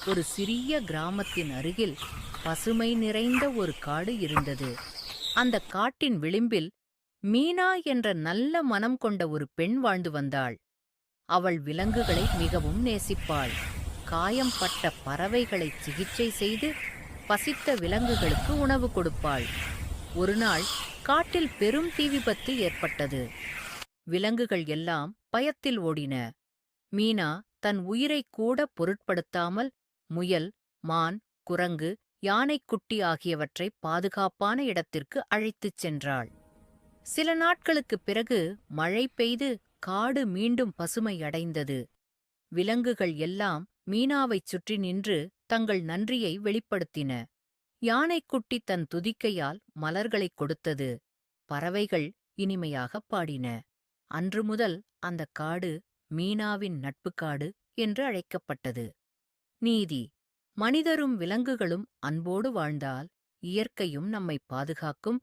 ஒரு சிறிய கிராமத்தின் அருகில் பசுமை நிறைந்த ஒரு காடு இருந்தது. அந்த காட்டின் விளிம்பில் மீனா என்ற நல்ல மனம் கொண்ட ஒரு பெண் வாழ்ந்து வந்தாள். அவள் விலங்குகளை மிகவும் நேசிப்பாள். காயம் பட்ட பறவைகளை சிகிச்சை செய்து பசித்த விலங்குகளுக்கு உணவு கொடுப்பாள். ஒருநாள் காட்டில் பெரும் தீ விபத்து ஏற்பட்டது. விலங்குகள் எல்லாம் பயத்தில் ஓடின. மீனா தன் உயிரைக் கூட பொருட்படுத்தாமல் முயல், மான், குரங்கு, யானைக்குட்டி ஆகியவற்றை பாதுகாப்பான இடத்திற்கு அழைத்துச் சென்றாள். சில நாட்களுக்குப் பிறகு மழை பெய்து காடு மீண்டும் பசுமையடைந்தது. விலங்குகள் எல்லாம் மீனாவைச் சுற்றி நின்று தங்கள் நன்றியை வெளிப்படுத்தின. யானைக்குட்டி தன் துதிக்கையால் மலர்களைக் கொடுத்தது. பறவைகள் இனிமையாகப் பாடின. அன்று முதல் அந்தக் காடு மீனாவின் நட்புக்காடு என்று அழைக்கப்பட்டது. நீதி: மனிதரும் விலங்குகளும் அன்போடு வாழ்ந்தால் இயற்கையும் நம்மை பாதுகாக்கும்,